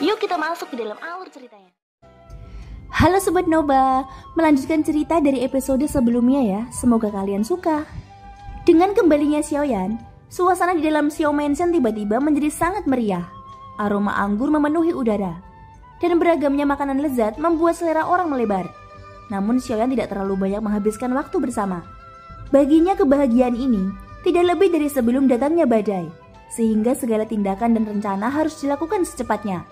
Yuk kita masuk ke dalam alur ceritanya. Halo Sobat Noba, melanjutkan cerita dari episode sebelumnya ya, semoga kalian suka. Dengan kembalinya Xiaoyan, suasana di dalam Xiao Mansion tiba-tiba menjadi sangat meriah. Aroma anggur memenuhi udara, dan beragamnya makanan lezat membuat selera orang melebar. Namun Xiaoyan tidak terlalu banyak menghabiskan waktu bersama. Baginya kebahagiaan ini tidak lebih dari sebelum datangnya badai, sehingga segala tindakan dan rencana harus dilakukan secepatnya.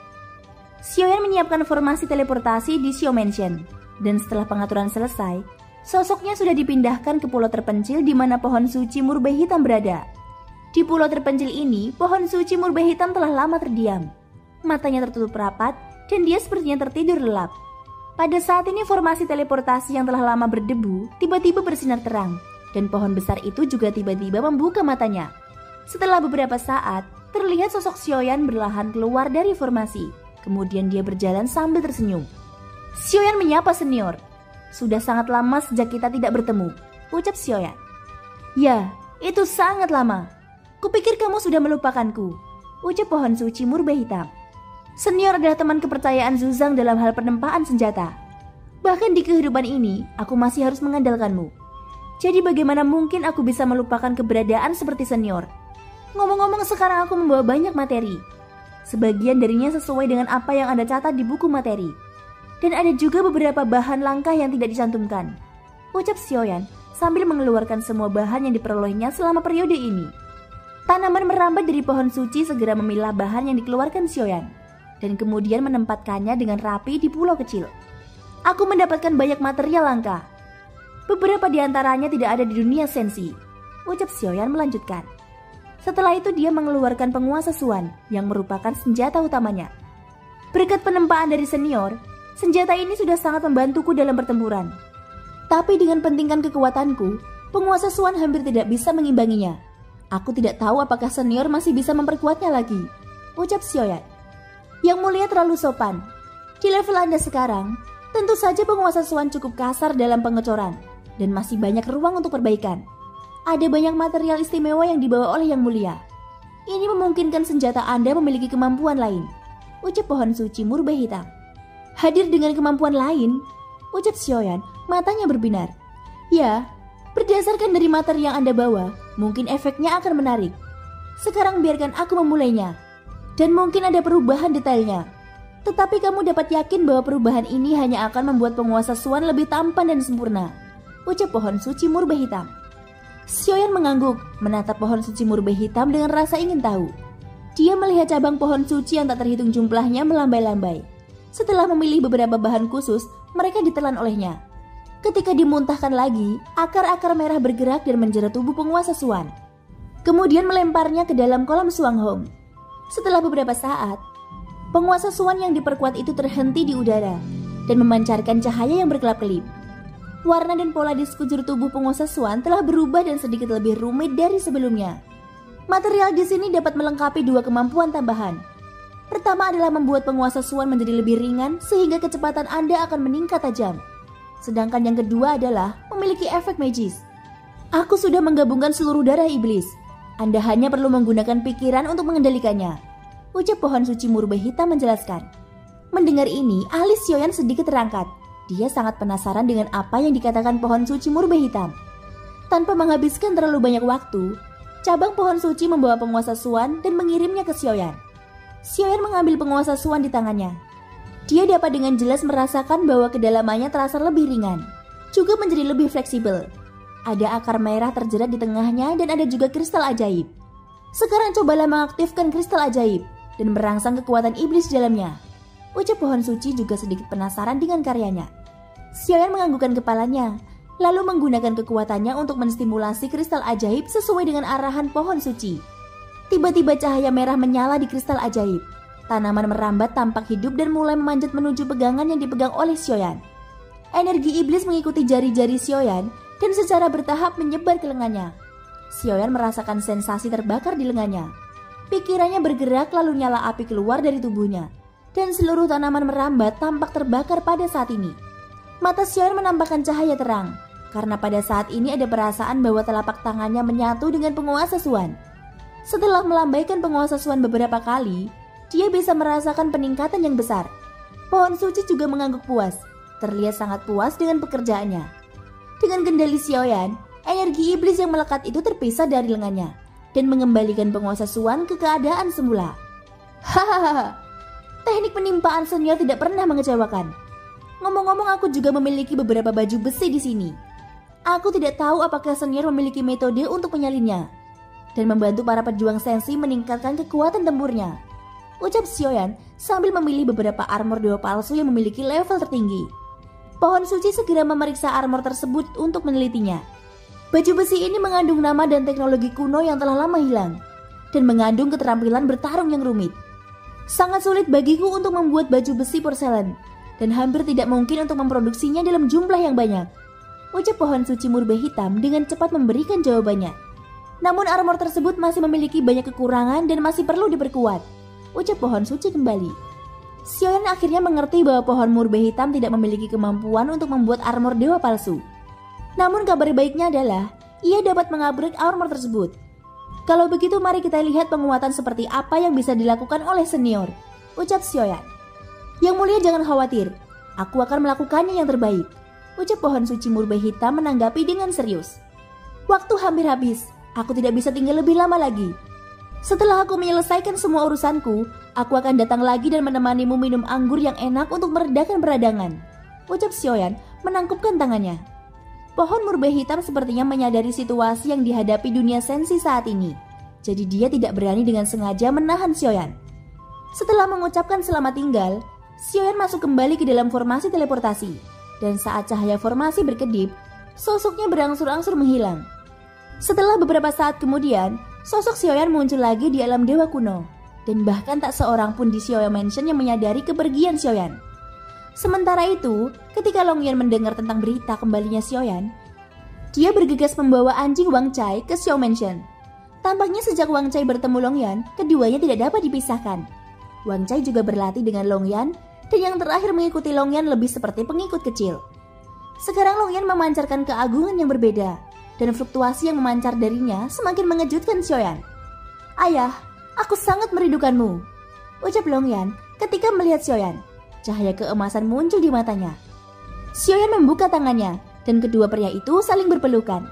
Xiaoyan menyiapkan formasi teleportasi di Xiao Mansion, dan setelah pengaturan selesai, sosoknya sudah dipindahkan ke pulau terpencil di mana pohon suci murbe hitam berada. Di pulau terpencil ini, pohon suci murbe hitam telah lama terdiam. Matanya tertutup rapat, dan dia sepertinya tertidur lelap. Pada saat ini formasi teleportasi yang telah lama berdebu tiba-tiba bersinar terang, dan pohon besar itu juga tiba-tiba membuka matanya. Setelah beberapa saat, terlihat sosok Xiaoyan berlahan keluar dari formasi. Kemudian dia berjalan sambil tersenyum. Xiaoyan menyapa senior. Sudah sangat lama sejak kita tidak bertemu, ucap Xiaoyan. Ya, itu sangat lama. Kupikir kamu sudah melupakanku, ucap pohon suci murbe hitam. Senior adalah teman kepercayaan Zuzang dalam hal penempaan senjata. Bahkan di kehidupan ini, aku masih harus mengandalkanmu. Jadi bagaimana mungkin aku bisa melupakan keberadaan seperti senior? Ngomong-ngomong, sekarang aku membawa banyak materi. Sebagian darinya sesuai dengan apa yang Anda catat di buku materi. Dan ada juga beberapa bahan langkah yang tidak dicantumkan, ucap Xiaoyan sambil mengeluarkan semua bahan yang diperolehnya selama periode ini. Tanaman merambat dari pohon suci segera memilah bahan yang dikeluarkan Xiaoyan, dan kemudian menempatkannya dengan rapi di pulau kecil. Aku mendapatkan banyak material langka. Beberapa di antaranya tidak ada di dunia sensi, ucap Xiaoyan melanjutkan. Setelah itu dia mengeluarkan penguasa Suan yang merupakan senjata utamanya. Berkat penempaan dari senior, senjata ini sudah sangat membantuku dalam pertempuran. Tapi dengan pentingkan kekuatanku, penguasa Suan hampir tidak bisa mengimbanginya. Aku tidak tahu apakah senior masih bisa memperkuatnya lagi, ucap Xiaoyan. Yang mulia terlalu sopan. Di level Anda sekarang, tentu saja penguasa Suan cukup kasar dalam pengecoran, dan masih banyak ruang untuk perbaikan. Ada banyak material istimewa yang dibawa oleh Yang Mulia. Ini memungkinkan senjata Anda memiliki kemampuan lain, ucap pohon suci murbe hitam. Hadir dengan kemampuan lain, ucap Xiaoyan, matanya berbinar. Ya, berdasarkan dari materi yang Anda bawa, mungkin efeknya akan menarik. Sekarang biarkan aku memulainya. Dan mungkin ada perubahan detailnya. Tetapi kamu dapat yakin bahwa perubahan ini hanya akan membuat penguasa Suan lebih tampan dan sempurna, ucap pohon suci murbe hitam. Xiaoyan mengangguk, menatap pohon suci murbe hitam dengan rasa ingin tahu. Dia melihat cabang pohon suci yang tak terhitung jumlahnya melambai-lambai. Setelah memilih beberapa bahan khusus, mereka ditelan olehnya. Ketika dimuntahkan lagi, akar-akar merah bergerak dan menjerat tubuh penguasa Suan. Kemudian melemparnya ke dalam kolam Suanghong. Setelah beberapa saat, penguasa Suan yang diperkuat itu terhenti di udara dan memancarkan cahaya yang berkelap-kelip. Warna dan pola di sekujur tubuh penguasa Suan telah berubah dan sedikit lebih rumit dari sebelumnya. Material di sini dapat melengkapi dua kemampuan tambahan. Pertama adalah membuat penguasa Suan menjadi lebih ringan sehingga kecepatan Anda akan meningkat tajam. Sedangkan yang kedua adalah memiliki efek magis. Aku sudah menggabungkan seluruh darah iblis. Anda hanya perlu menggunakan pikiran untuk mengendalikannya, ucap pohon suci murbe hitam menjelaskan. Mendengar ini, alis Xiaoyan sedikit terangkat. Dia sangat penasaran dengan apa yang dikatakan pohon suci murbe hitam. Tanpa menghabiskan terlalu banyak waktu, cabang pohon suci membawa penguasa Suan dan mengirimnya ke Xiaoyan. Xiaoyan mengambil penguasa Suan di tangannya. Dia dapat dengan jelas merasakan bahwa kedalamannya terasa lebih ringan, juga menjadi lebih fleksibel. Ada akar merah terjerat di tengahnya dan ada juga kristal ajaib. Sekarang cobalah mengaktifkan kristal ajaib dan merangsang kekuatan iblis di dalamnya, ucap pohon suci juga sedikit penasaran dengan karyanya. Xiaoyan menganggukkan kepalanya, lalu menggunakan kekuatannya untuk menstimulasi kristal ajaib sesuai dengan arahan pohon suci. Tiba-tiba cahaya merah menyala di kristal ajaib. Tanaman merambat tampak hidup dan mulai memanjat menuju pegangan yang dipegang oleh Xiaoyan. Energi iblis mengikuti jari-jari Xiaoyan dan secara bertahap menyebar ke lengannya. Xiaoyan merasakan sensasi terbakar di lengannya. Pikirannya bergerak lalu nyala api keluar dari tubuhnya, dan seluruh tanaman merambat tampak terbakar pada saat ini. Mata Xiaoyan menampakkan cahaya terang, karena pada saat ini ada perasaan bahwa telapak tangannya menyatu dengan penguasa Suan. Setelah melambaikan penguasa Suan beberapa kali, dia bisa merasakan peningkatan yang besar. Pohon suci juga mengangguk puas, terlihat sangat puas dengan pekerjaannya. Dengan kendali Xiaoyan, energi iblis yang melekat itu terpisah dari lengannya dan mengembalikan penguasa Xuan ke keadaan semula. Hahaha, teknik penimpaan senior tidak pernah mengecewakan. Ngomong-ngomong, aku juga memiliki beberapa baju besi di sini. Aku tidak tahu apakah senior memiliki metode untuk menyalinnya dan membantu para pejuang sensi meningkatkan kekuatan tempurnya, ucap Xiaoyan sambil memilih beberapa armor dewa palsu yang memiliki level tertinggi. Pohon suci segera memeriksa armor tersebut untuk menelitinya. Baju besi ini mengandung nama dan teknologi kuno yang telah lama hilang dan mengandung keterampilan bertarung yang rumit. Sangat sulit bagiku untuk membuat baju besi porselen dan hampir tidak mungkin untuk memproduksinya dalam jumlah yang banyak, ucap pohon suci murbe hitam dengan cepat memberikan jawabannya. Namun armor tersebut masih memiliki banyak kekurangan dan masih perlu diperkuat, ucap pohon suci kembali. Xiaoyan akhirnya mengerti bahwa pohon murbe hitam tidak memiliki kemampuan untuk membuat armor dewa palsu. Namun kabar baiknya adalah ia dapat mengupgrade armor tersebut. Kalau begitu mari kita lihat penguatan seperti apa yang bisa dilakukan oleh senior, ucap Xiaoyan. Yang mulia jangan khawatir, aku akan melakukannya yang terbaik, ucap pohon suci murbe hitam menanggapi dengan serius. Waktu hampir habis, aku tidak bisa tinggal lebih lama lagi. Setelah aku menyelesaikan semua urusanku, aku akan datang lagi dan menemanimu minum anggur yang enak untuk meredakan peradangan, ucap Xiaoyan menangkupkan tangannya. Pohon murbe hitam sepertinya menyadari situasi yang dihadapi dunia sensi saat ini. Jadi dia tidak berani dengan sengaja menahan Xiaoyan. Setelah mengucapkan selamat tinggal, Xiaoyan masuk kembali ke dalam formasi teleportasi. Dan saat cahaya formasi berkedip, sosoknya berangsur-angsur menghilang. Setelah beberapa saat kemudian, sosok Xiaoyan muncul lagi di alam dewa kuno. Dan bahkan tak seorang pun di Xiaoyan Mansion yang menyadari kepergian Xiaoyan. Sementara itu, ketika Longyan mendengar tentang berita kembalinya Xiaoyan, dia bergegas membawa anjing Wang Chai ke Xiao Mansion. Tampaknya sejak Wang Chai bertemu Longyan, keduanya tidak dapat dipisahkan. Wang Chai juga berlatih dengan Longyan, dan yang terakhir mengikuti Longyan lebih seperti pengikut kecil. Sekarang Longyan memancarkan keagungan yang berbeda, dan fluktuasi yang memancar darinya semakin mengejutkan Xiaoyan. Ayah, aku sangat merindukanmu, ucap Longyan ketika melihat Xiaoyan. Cahaya keemasan muncul di matanya. Xiaoyan membuka tangannya, dan kedua pria itu saling berpelukan.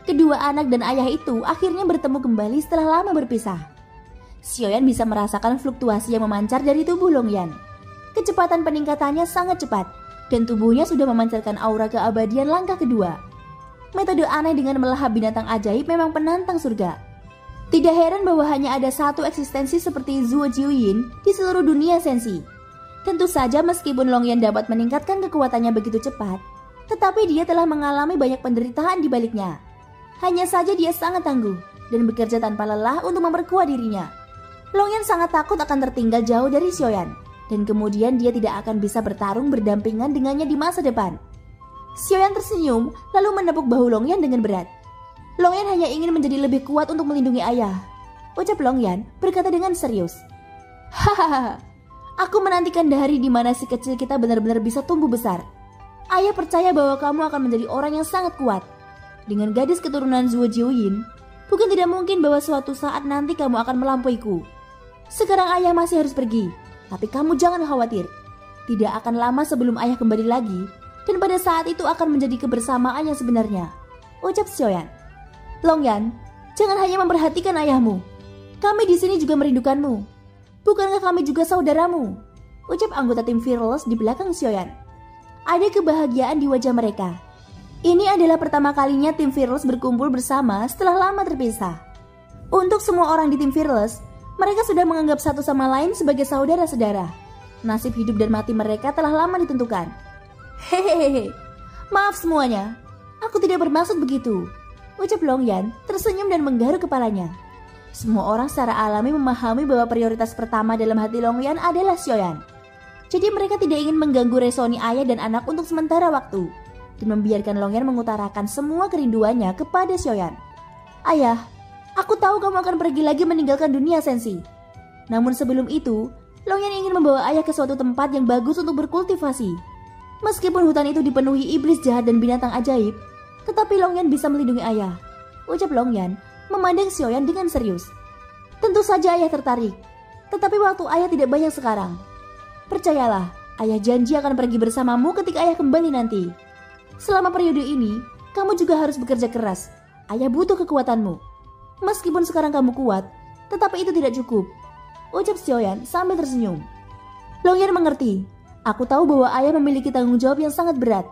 Kedua anak dan ayah itu akhirnya bertemu kembali setelah lama berpisah. Xiaoyan bisa merasakan fluktuasi yang memancar dari tubuh Longyan. Kecepatan peningkatannya sangat cepat, dan tubuhnya sudah memancarkan aura keabadian langkah kedua. Metode aneh dengan melahap binatang ajaib memang penantang surga. Tidak heran bahwa hanya ada satu eksistensi seperti Zuo Jiuyin di seluruh dunia sensi. Tentu saja meskipun Longyan dapat meningkatkan kekuatannya begitu cepat, tetapi dia telah mengalami banyak penderitaan di baliknya. Hanya saja dia sangat tangguh dan bekerja tanpa lelah untuk memperkuat dirinya. Longyan sangat takut akan tertinggal jauh dari Xiaoyan, dan kemudian dia tidak akan bisa bertarung berdampingan dengannya di masa depan. Xiaoyan tersenyum lalu menepuk bahu Longyan dengan berat. Longyan hanya ingin menjadi lebih kuat untuk melindungi ayah, ucap Longyan berkata dengan serius. Hahaha, aku menantikan hari di mana si kecil kita benar-benar bisa tumbuh besar. Ayah percaya bahwa kamu akan menjadi orang yang sangat kuat. Dengan gadis keturunan Zuo Jiuyin, bukan tidak mungkin bahwa suatu saat nanti kamu akan melampauiku. Sekarang ayah masih harus pergi, tapi kamu jangan khawatir. Tidak akan lama sebelum ayah kembali lagi, dan pada saat itu akan menjadi kebersamaan yang sebenarnya, ucap Xiaoyan. Longyan, jangan hanya memperhatikan ayahmu. Kami di sini juga merindukanmu. Bukankah kami juga saudaramu? Ucap anggota tim Fearless di belakang Xiaoyan. Ada kebahagiaan di wajah mereka. Ini adalah pertama kalinya tim Fearless berkumpul bersama setelah lama terpisah. Untuk semua orang di tim Fearless, mereka sudah menganggap satu sama lain sebagai saudara-saudara. Nasib hidup dan mati mereka telah lama ditentukan. Hehehe, maaf semuanya. Aku tidak bermaksud begitu, ucap Longyan tersenyum dan menggaruk kepalanya. Semua orang secara alami memahami bahwa prioritas pertama dalam hati Longyan adalah Xiaoyan. Jadi mereka tidak ingin mengganggu resoni ayah dan anak untuk sementara waktu, dan membiarkan Longyan mengutarakan semua kerinduannya kepada Xiaoyan. Ayah, aku tahu kamu akan pergi lagi meninggalkan dunia sensi. Namun sebelum itu, Longyan ingin membawa ayah ke suatu tempat yang bagus untuk berkultivasi. Meskipun hutan itu dipenuhi iblis jahat dan binatang ajaib, tetapi Longyan bisa melindungi ayah, ucap Longyan memandang Xiaoyan dengan serius. Tentu saja ayah tertarik. Tetapi waktu ayah tidak banyak sekarang. Percayalah, ayah janji akan pergi bersamamu ketika ayah kembali nanti. Selama periode ini, kamu juga harus bekerja keras. Ayah butuh kekuatanmu. Meskipun sekarang kamu kuat, tetapi itu tidak cukup, ucap Xiaoyan sambil tersenyum. Longyan mengerti. Aku tahu bahwa ayah memiliki tanggung jawab yang sangat berat.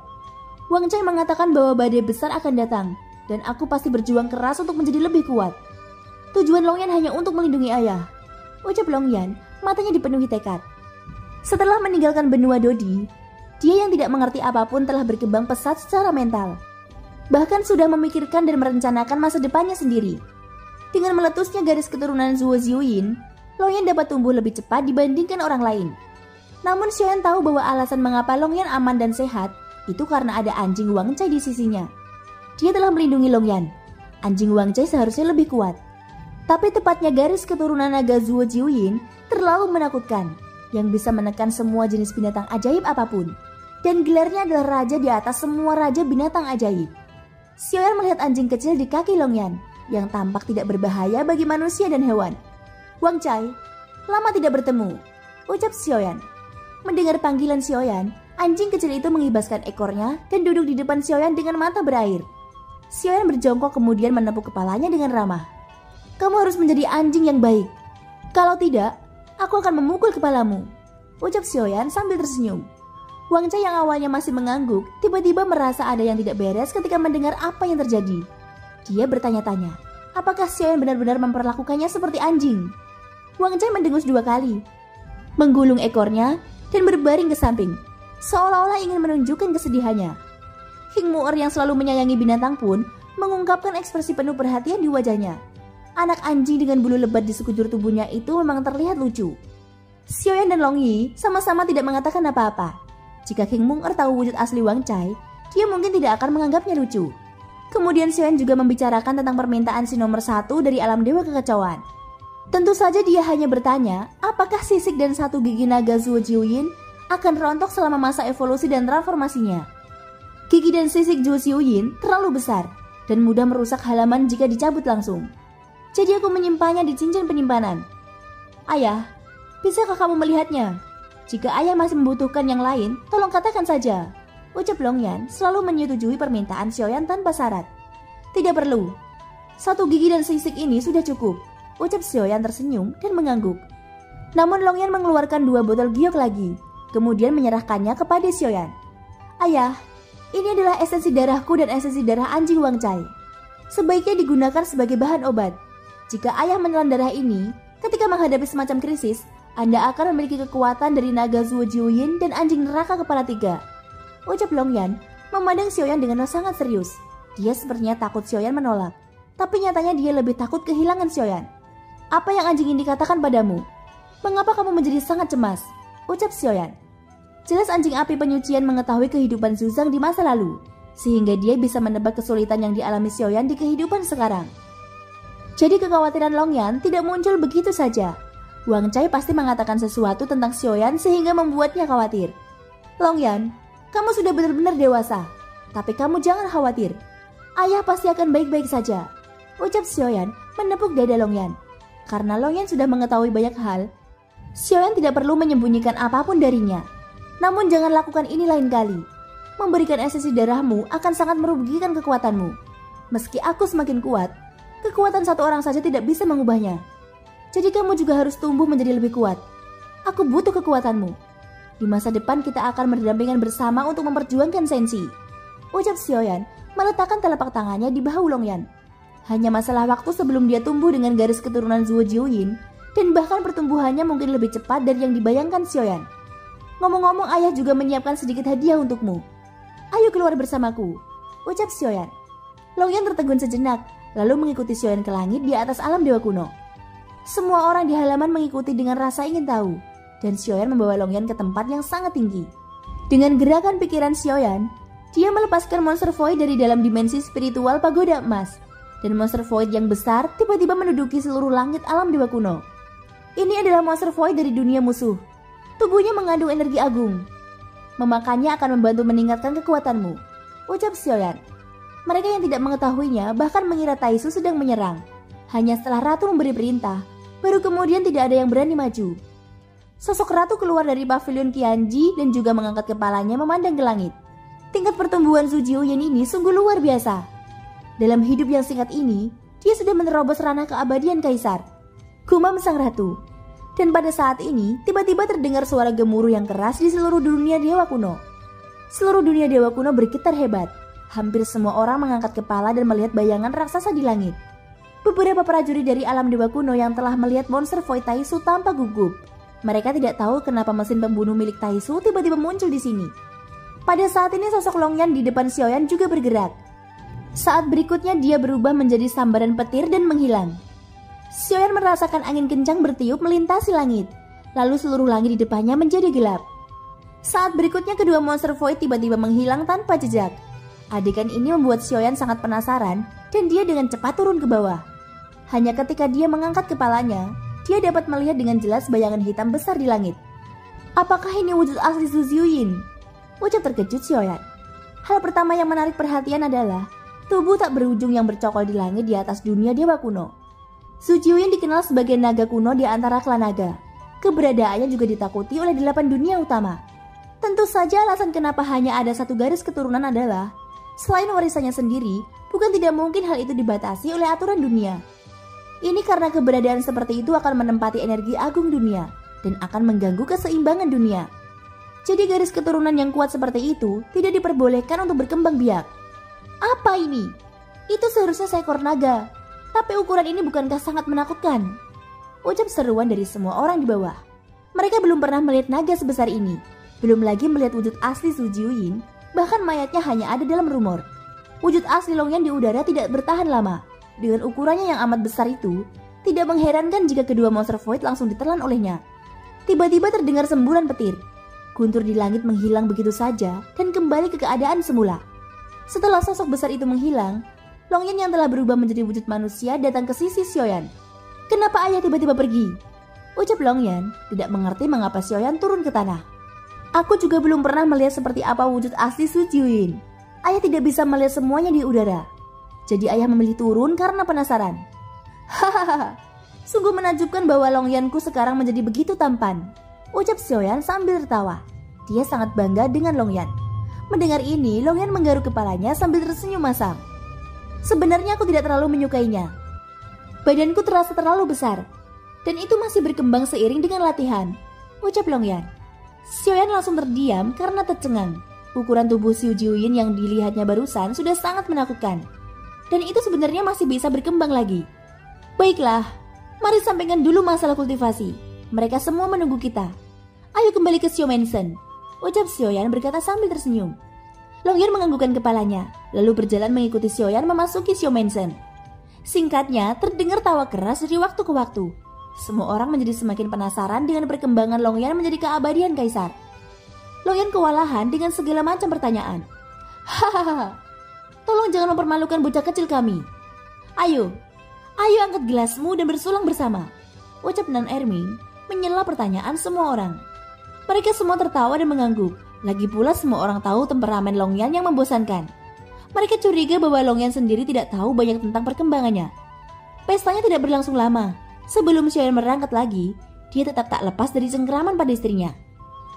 Wang Cai mengatakan bahwa badai besar akan datang, dan aku pasti berjuang keras untuk menjadi lebih kuat. Tujuan Longyan hanya untuk melindungi ayah, ucap Longyan, matanya dipenuhi tekad. Setelah meninggalkan benua Dodi, dia yang tidak mengerti apapun telah berkembang pesat secara mental. Bahkan sudah memikirkan dan merencanakan masa depannya sendiri. Dengan meletusnya garis keturunan Zuo Ziuyin, Longyan dapat tumbuh lebih cepat dibandingkan orang lain. Namun Xiaoyan tahu bahwa alasan mengapa Longyan aman dan sehat itu karena ada anjing Wang Cai di sisinya. Dia telah melindungi Longyan. Anjing Wang Cai seharusnya lebih kuat. Tapi tepatnya garis keturunan naga Zuo Ziuyin terlalu menakutkan, yang bisa menekan semua jenis binatang ajaib apapun. Dan gelarnya adalah raja di atas semua raja binatang ajaib. Xiaoyan melihat anjing kecil di kaki Longyan, yang tampak tidak berbahaya bagi manusia dan hewan. Wang Cai, lama tidak bertemu, ucap Xiaoyan. Mendengar panggilan Xiaoyan, anjing kecil itu mengibaskan ekornya dan duduk di depan Xiaoyan dengan mata berair. Xiaoyan berjongkok kemudian menepuk kepalanya dengan ramah. Kamu harus menjadi anjing yang baik. Kalau tidak, aku akan memukul kepalamu, ucap Xiaoyan sambil tersenyum. Wang Cai yang awalnya masih mengangguk, tiba-tiba merasa ada yang tidak beres ketika mendengar apa yang terjadi. Dia bertanya-tanya, apakah Xiaoyan benar-benar memperlakukannya seperti anjing? Wang Cai mendengus 2 kali, menggulung ekornya dan berbaring ke samping, seolah-olah ingin menunjukkan kesedihannya. Hing Mu'er yang selalu menyayangi binatang pun mengungkapkan ekspresi penuh perhatian di wajahnya. Anak anjing dengan bulu lebat di sekujur tubuhnya itu memang terlihat lucu. Xiaoyan dan Long Yi sama-sama tidak mengatakan apa-apa. Jika King Mu'er tahu wujud asli Wang Cai, dia mungkin tidak akan menganggapnya lucu. Kemudian Xiaoyan juga membicarakan tentang permintaan si nomor 1 dari alam dewa kekacauan. Tentu saja dia hanya bertanya, apakah sisik dan 1 gigi naga Zuo Ziuyin akan rontok selama masa evolusi dan transformasinya. Gigi dan sisik Zuo Ziuyin terlalu besar dan mudah merusak halaman jika dicabut langsung. Jadi aku menyimpannya di cincin penyimpanan. Ayah, bisakah kamu melihatnya? Jika ayah masih membutuhkan yang lain, tolong katakan saja, ucap Longyan selalu menyetujui permintaan Xiaoyan tanpa syarat. Tidak perlu. 1 gigi dan sisik ini sudah cukup, ucap Xiaoyan tersenyum dan mengangguk. Namun Longyan mengeluarkan 2 botol giok lagi, kemudian menyerahkannya kepada Xiaoyan. Ayah, ini adalah esensi darahku dan esensi darah anjing Wang Cai. Sebaiknya digunakan sebagai bahan obat. Jika ayah menelan darah ini, ketika menghadapi semacam krisis, Anda akan memiliki kekuatan dari naga Zuo Ziuyin dan anjing neraka kepala 3. Ucap Longyan memandang Xiaoyan dengan sangat serius. Dia sepertinya takut Xiaoyan menolak, tapi nyatanya dia lebih takut kehilangan Xiaoyan. Apa yang anjing ini katakan padamu? Mengapa kamu menjadi sangat cemas? Ucap Xiaoyan. Jelas anjing api penyucian mengetahui kehidupan Zuzang di masa lalu, sehingga dia bisa menebak kesulitan yang dialami Xiaoyan di kehidupan sekarang. Jadi kekhawatiran Longyan tidak muncul begitu saja. Wang Cai pasti mengatakan sesuatu tentang Xiaoyan sehingga membuatnya khawatir. Longyan, kamu sudah benar-benar dewasa, tapi kamu jangan khawatir. Ayah pasti akan baik-baik saja, ucap Xiaoyan menepuk dada Longyan. Karena Longyan sudah mengetahui banyak hal, Xiaoyan tidak perlu menyembunyikan apapun darinya. Namun jangan lakukan ini lain kali. Memberikan esensi darahmu akan sangat merugikan kekuatanmu. Meski aku semakin kuat, kekuatan 1 orang saja tidak bisa mengubahnya. Jadi kamu juga harus tumbuh menjadi lebih kuat. Aku butuh kekuatanmu. Di masa depan kita akan berdampingan bersama untuk memperjuangkan Sensi, ucap Xiaoyan meletakkan telapak tangannya di bahu Longyan. Hanya masalah waktu sebelum dia tumbuh dengan garis keturunan Zuo Ziuyin, dan bahkan pertumbuhannya mungkin lebih cepat dari yang dibayangkan Xiaoyan. Ngomong-ngomong, ayah juga menyiapkan sedikit hadiah untukmu. Ayo keluar bersamaku, ucap Xiaoyan. Longyan tertegun sejenak, lalu mengikuti Xiaoyan ke langit di atas alam dewa kuno. Semua orang di halaman mengikuti dengan rasa ingin tahu, dan Xiaoyan membawa Longyan ke tempat yang sangat tinggi. Dengan gerakan pikiran Xiaoyan, dia melepaskan monster void dari dalam dimensi spiritual pagoda emas, dan monster void yang besar tiba-tiba menduduki seluruh langit alam dewa kuno. Ini adalah monster void dari dunia musuh. Tubuhnya mengandung energi agung. Memakannya akan membantu meningkatkan kekuatanmu, ucap Xiaoyan. Mereka yang tidak mengetahuinya bahkan mengira Taisu sedang menyerang. Hanya setelah ratu memberi perintah, Baru kemudian tidak ada yang berani maju. Sosok ratu keluar dari pavilion Qianji dan juga mengangkat kepalanya memandang ke langit. Tingkat pertumbuhan Su Jiuyin ini sungguh luar biasa. Dalam hidup yang singkat ini, dia sudah menerobos ranah keabadian kaisar. Gumam sang ratu. Dan pada saat ini, tiba-tiba terdengar suara gemuruh yang keras di seluruh dunia dewa kuno. Seluruh dunia dewa kuno bergetar hebat. Hampir semua orang mengangkat kepala dan melihat bayangan raksasa di langit. Beberapa prajurit dari alam dewa kuno yang telah melihat monster Void Taisu tampak gugup. Mereka tidak tahu kenapa mesin pembunuh milik Taisu tiba-tiba muncul di sini. Pada saat ini sosok Longyan di depan Xiaoyan juga bergerak. Saat berikutnya dia berubah menjadi sambaran petir dan menghilang. Xiaoyan merasakan angin kencang bertiup melintasi langit. Lalu seluruh langit di depannya menjadi gelap. Saat berikutnya kedua monster Void tiba-tiba menghilang tanpa jejak. Adegan ini membuat Xiaoyan sangat penasaran dan dia dengan cepat turun ke bawah. Hanya ketika dia mengangkat kepalanya, dia dapat melihat dengan jelas bayangan hitam besar di langit. Apakah ini wujud asli Su Jiuyin? Ucap terkejut Xiaoyan. Hal pertama yang menarik perhatian adalah tubuh tak berujung yang bercokol di langit di atas dunia dewa kuno. Su Jiuyin dikenal sebagai naga kuno di antara klan naga. Keberadaannya juga ditakuti oleh 8 dunia utama. Tentu saja alasan kenapa hanya ada satu garis keturunan adalah selain warisannya sendiri, bukan tidak mungkin hal itu dibatasi oleh aturan dunia. Ini karena keberadaan seperti itu akan menempati energi agung dunia dan akan mengganggu keseimbangan dunia. Jadi garis keturunan yang kuat seperti itu tidak diperbolehkan untuk berkembang biak. Apa ini? Itu seharusnya seekor naga. Tapi ukuran ini bukankah sangat menakutkan? Ucap seruan dari semua orang di bawah. Mereka belum pernah melihat naga sebesar ini. Belum lagi melihat wujud asli Su Jiuyin. Bahkan mayatnya hanya ada dalam rumor. Wujud asli Longyan di udara tidak bertahan lama. Dengan ukurannya yang amat besar itu, tidak mengherankan jika kedua monster Void langsung ditelan olehnya. Tiba-tiba terdengar semburan petir. Guntur di langit menghilang begitu saja dan kembali ke keadaan semula. Setelah sosok besar itu menghilang, Longyan yang telah berubah menjadi wujud manusia datang ke sisi Xiaoyan. Kenapa ayah tiba-tiba pergi? Ucap Longyan, tidak mengerti mengapa Xiaoyan turun ke tanah. Aku juga belum pernah melihat seperti apa wujud asli Su Jiuyin. Ayah tidak bisa melihat semuanya di udara. Jadi ayah memilih turun karena penasaran. Hahaha, sungguh menakjubkan bahwa Longyanku sekarang menjadi begitu tampan. Ucap Xiaoyan sambil tertawa. Dia sangat bangga dengan Longyan. Mendengar ini, Longyan menggaruk kepalanya sambil tersenyum masam. Sebenarnya aku tidak terlalu menyukainya. Badanku terasa terlalu besar. Dan itu masih berkembang seiring dengan latihan. Ucap Longyan. Xiaoyan langsung terdiam karena tercengang. Ukuran tubuh Su Jiuyin yang dilihatnya barusan sudah sangat menakutkan. Dan itu sebenarnya masih bisa berkembang lagi. Baiklah, mari sampaikan dulu masalah kultivasi. Mereka semua menunggu kita. Ayo kembali ke Xiao Mansion. Ucap Xiaoyan berkata sambil tersenyum. Longyan menganggukkan kepalanya, lalu berjalan mengikuti Xiaoyan memasuki Xiao Mansion. Singkatnya, terdengar tawa keras dari waktu ke waktu. Semua orang menjadi semakin penasaran dengan perkembangan Longyan menjadi keabadian kaisar. Longyan kewalahan dengan segala macam pertanyaan. Hahaha, tolong jangan mempermalukan bocah kecil kami. Ayo angkat gelasmu dan bersulang bersama. Ucap Nan Erming menyela pertanyaan semua orang. Mereka semua tertawa dan mengangguk. Lagi pula semua orang tahu temperamen Longyan yang membosankan. Mereka curiga bahwa Longyan sendiri tidak tahu banyak tentang perkembangannya. Pestanya tidak berlangsung lama. Sebelum Xiaoyan berangkat lagi, dia tetap tak lepas dari cengkeraman pada istrinya.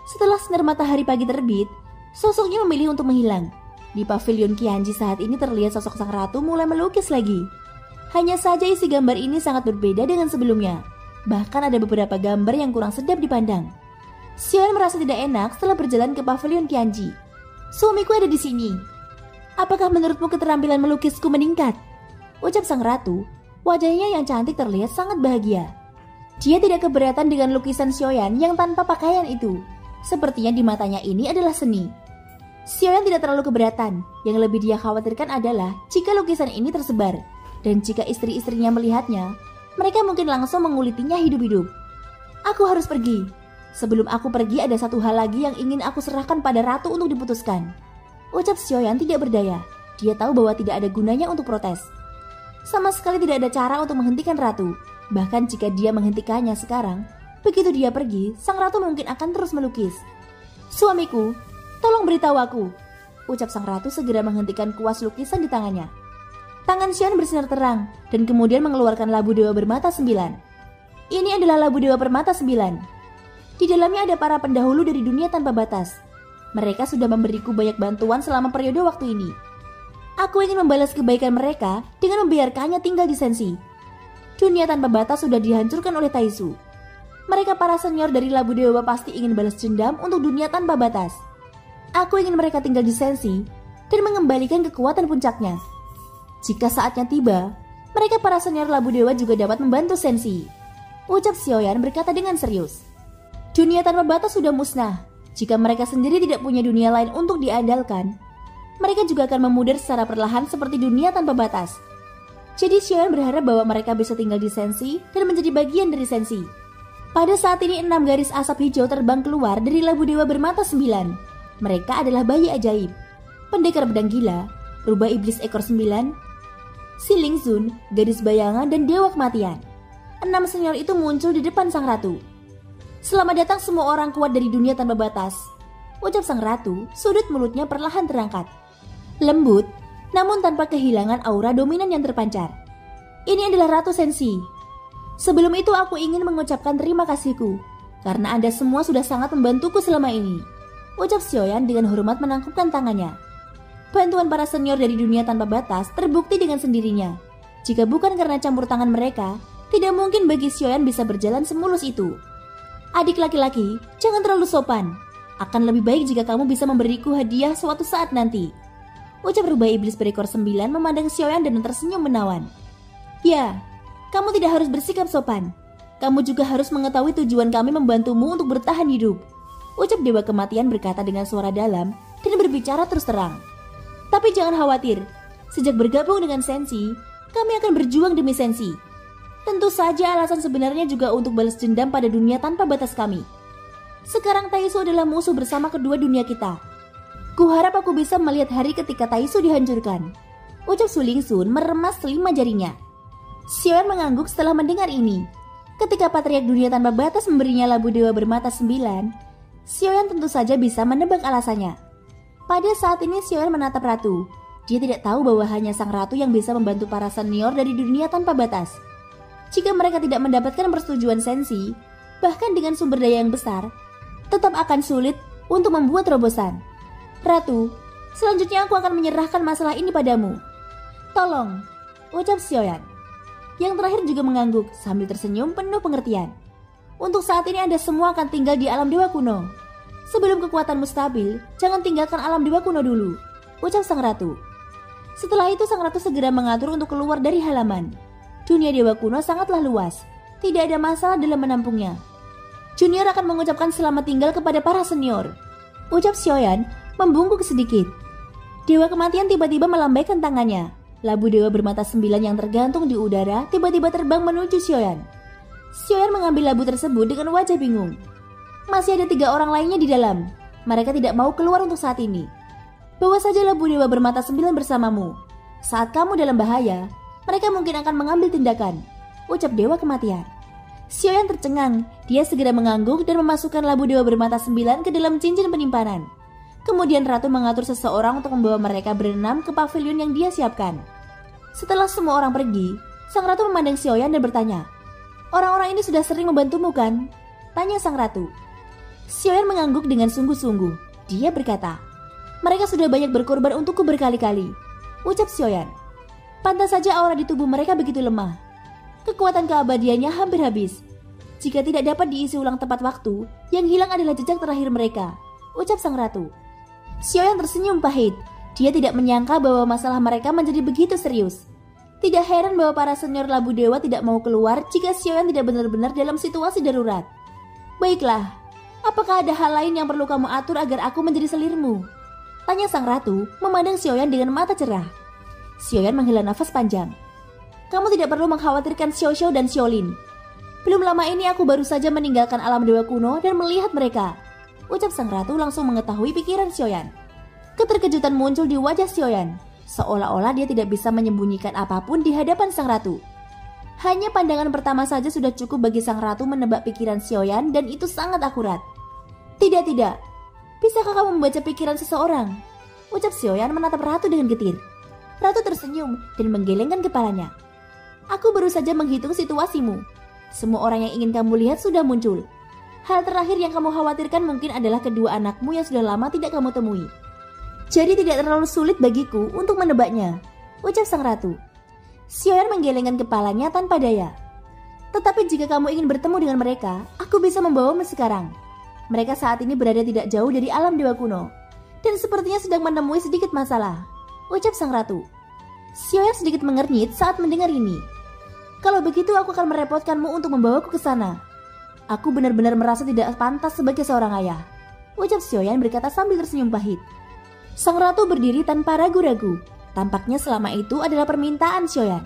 Setelah sinar matahari pagi terbit, sosoknya memilih untuk menghilang. Di pavilion Qianji saat ini terlihat sosok sang ratu mulai melukis lagi. Hanya saja isi gambar ini sangat berbeda dengan sebelumnya. Bahkan ada beberapa gambar yang kurang sedap dipandang. Xiaoyan merasa tidak enak setelah berjalan ke pavilion Qianji. Suamiku ada di sini. Apakah menurutmu keterampilan melukisku meningkat? Ucap sang ratu. Wajahnya yang cantik terlihat sangat bahagia. Dia tidak keberatan dengan lukisan Xiaoyan yang tanpa pakaian itu. Sepertinya di matanya ini adalah seni. Xiaoyan tidak terlalu keberatan. Yang lebih dia khawatirkan adalah jika lukisan ini tersebar. Dan jika istri-istrinya melihatnya, mereka mungkin langsung mengulitinya hidup-hidup. Aku harus pergi. Sebelum aku pergi ada satu hal lagi yang ingin aku serahkan pada ratu untuk diputuskan. Ucap Xiaoyan tidak berdaya. Dia tahu bahwa tidak ada gunanya untuk protes. Sama sekali tidak ada cara untuk menghentikan ratu. Bahkan jika dia menghentikannya sekarang, begitu dia pergi, sang ratu mungkin akan terus melukis. Suamiku, tolong beritahu aku. Ucap sang ratu segera menghentikan kuas lukisan di tangannya. Tangan Xiaoyan bersinar terang dan kemudian mengeluarkan labu dewa bermata 9. Ini adalah Labu Dewa Permata 9. Di dalamnya ada para pendahulu dari dunia tanpa batas. Mereka sudah memberiku banyak bantuan selama periode waktu ini. Aku ingin membalas kebaikan mereka dengan membiarkannya tinggal di Sensi. Dunia tanpa batas sudah dihancurkan oleh Taisu. Mereka para senior dari Labu Dewa pasti ingin balas dendam untuk dunia tanpa batas. Aku ingin mereka tinggal di Sensi dan mengembalikan kekuatan puncaknya. Jika saatnya tiba, mereka para senior Labu Dewa juga dapat membantu Sensi. Ucap Xiaoyan berkata dengan serius. Dunia tanpa batas sudah musnah. Jika mereka sendiri tidak punya dunia lain untuk diandalkan, mereka juga akan memudar secara perlahan seperti dunia tanpa batas. Jadi Xiaoyan berharap bahwa mereka bisa tinggal di Sensi dan menjadi bagian dari Sensi. Pada saat ini 6 garis asap hijau terbang keluar dari Labu Dewa Bermata 9. Mereka adalah bayi ajaib, pendekar pedang gila, rubah iblis ekor 9, Si Ling Zun, gadis bayangan, dan dewa kematian. 6 senior itu muncul di depan sang ratu. Selamat datang semua orang kuat dari dunia tanpa batas, ucap sang ratu. Sudut mulutnya perlahan terangkat, lembut namun tanpa kehilangan aura dominan yang terpancar. Ini adalah Ratu Sensi. Sebelum itu aku ingin mengucapkan terima kasihku karena Anda semua sudah sangat membantuku selama ini, ucap Xiaoyan dengan hormat menangkupkan tangannya. Bantuan para senior dari dunia tanpa batas terbukti dengan sendirinya. Jika bukan karena campur tangan mereka, tidak mungkin bagi Xiaoyan bisa berjalan semulus itu. Adik laki-laki, jangan terlalu sopan. Akan lebih baik jika kamu bisa memberiku hadiah suatu saat nanti, ucap rubah iblis berekor 9 memandang Xiaoyan dan tersenyum menawan. Ya, kamu tidak harus bersikap sopan. Kamu juga harus mengetahui tujuan kami membantumu untuk bertahan hidup, ucap dewa kematian berkata dengan suara dalam dan berbicara terus terang. Tapi jangan khawatir, sejak bergabung dengan Sensi, kami akan berjuang demi Sensi. Tentu saja alasan sebenarnya juga untuk balas dendam pada dunia tanpa batas kami. Sekarang Taisu adalah musuh bersama kedua dunia kita. Kuharap aku bisa melihat hari ketika Taisu dihancurkan, ucap Su Ling Zun meremas 5 jarinya. Xiaoyan mengangguk setelah mendengar ini. Ketika patriark dunia tanpa batas memberinya Labu Dewa Bermata 9, Xiaoyan tentu saja bisa menebak alasannya. Pada saat ini Xiaoyan menatap ratu. Dia tidak tahu bahwa hanya sang ratu yang bisa membantu para senior dari dunia tanpa batas. Jika mereka tidak mendapatkan persetujuan Sensi, bahkan dengan sumber daya yang besar, tetap akan sulit untuk membuat terobosan. Ratu, selanjutnya aku akan menyerahkan masalah ini padamu. Tolong, ucap Xiaoyan. Yang terakhir juga mengangguk sambil tersenyum penuh pengertian. Untuk saat ini Anda semua akan tinggal di alam dewa kuno. Sebelum kekuatanmu stabil, jangan tinggalkan alam dewa kuno dulu, ucap sang ratu. Setelah itu sang ratu segera mengatur untuk keluar dari halaman. Dunia dewa kuno sangatlah luas, tidak ada masalah dalam menampungnya. Junior akan mengucapkan selamat tinggal kepada para senior, ucap Xiaoyan membungkuk sedikit. Dewa kematian tiba-tiba melambaikan tangannya. Labu Dewa Bermata 9 yang tergantung di udara tiba-tiba terbang menuju Xiaoyan. Xiaoyan mengambil labu tersebut dengan wajah bingung. Masih ada 3 orang lainnya di dalam. Mereka tidak mau keluar untuk saat ini. Bawa saja Labu Dewa Bermata 9 bersamamu. Saat kamu dalam bahaya, mereka mungkin akan mengambil tindakan, ucap dewa kematian. Xiaoyan tercengang. Dia segera mengangguk dan memasukkan Labu Dewa Bermata 9 ke dalam cincin penyimpanan. Kemudian ratu mengatur seseorang untuk membawa mereka berenam ke pavilion yang dia siapkan. Setelah semua orang pergi, sang ratu memandang Xiaoyan dan bertanya, "Orang-orang ini sudah sering membantumu kan?" tanya sang ratu. Xiaoyan mengangguk dengan sungguh-sungguh. Dia berkata, "Mereka sudah banyak berkorban untukku berkali-kali," ucap Xiaoyan. Pantas saja aura di tubuh mereka begitu lemah. Kekuatan keabadiannya hampir habis. Jika tidak dapat diisi ulang tepat waktu, yang hilang adalah jejak terakhir mereka, ucap sang ratu. Xiaoyan tersenyum pahit. Dia tidak menyangka bahwa masalah mereka menjadi begitu serius. Tidak heran bahwa para senior Labu Dewa tidak mau keluar jika Xiaoyan tidak benar-benar dalam situasi darurat. Baiklah, apakah ada hal lain yang perlu kamu atur agar aku menjadi selirmu? Tanya sang ratu memandang Xiaoyan dengan mata cerah. Xiaoyan menghela nafas panjang. Kamu tidak perlu mengkhawatirkan Xiao Xiao dan Xiaolin. Belum lama ini aku baru saja meninggalkan alam dewa kuno dan melihat mereka, ucap sang ratu langsung mengetahui pikiran Xiaoyan. Keterkejutan muncul di wajah Xiaoyan, seolah-olah dia tidak bisa menyembunyikan apapun di hadapan sang ratu. Hanya pandangan pertama saja sudah cukup bagi sang ratu menebak pikiran Xiaoyan dan itu sangat akurat. Tidak. Bisakah kamu membaca pikiran seseorang? Ucap Xiaoyan menatap ratu dengan getir. Ratu tersenyum dan menggelengkan kepalanya. Aku baru saja menghitung situasimu. Semua orang yang ingin kamu lihat sudah muncul. Hal terakhir yang kamu khawatirkan mungkin adalah kedua anakmu yang sudah lama tidak kamu temui. Jadi tidak terlalu sulit bagiku untuk menebaknya, ucap sang ratu. Xiaoyan menggelengkan kepalanya tanpa daya. Tetapi jika kamu ingin bertemu dengan mereka, aku bisa membawamu sekarang. Mereka saat ini berada tidak jauh dari alam dewa kuno, dan sepertinya sedang menemui sedikit masalah, ucap sang ratu. Xiaoyan sedikit mengernyit saat mendengar ini. Kalau begitu aku akan merepotkanmu untuk membawaku ke sana. Aku benar-benar merasa tidak pantas sebagai seorang ayah, ucap Xiaoyan berkata sambil tersenyum pahit. Sang ratu berdiri tanpa ragu-ragu. Tampaknya selama itu adalah permintaan Xiaoyan.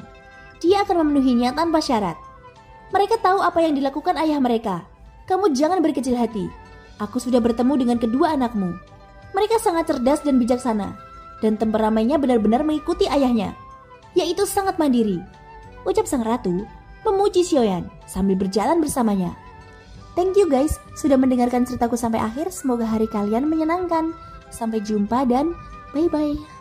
Dia akan memenuhinya tanpa syarat. Mereka tahu apa yang dilakukan ayah mereka. Kamu jangan berkecil hati. Aku sudah bertemu dengan kedua anakmu. Mereka sangat cerdas dan bijaksana, dan temperamennya benar-benar mengikuti ayahnya, yaitu sangat mandiri, ucap sang ratu memuji Xiaoyan sambil berjalan bersamanya. Thank you guys sudah mendengarkan ceritaku sampai akhir. Semoga hari kalian menyenangkan. Sampai jumpa dan bye-bye.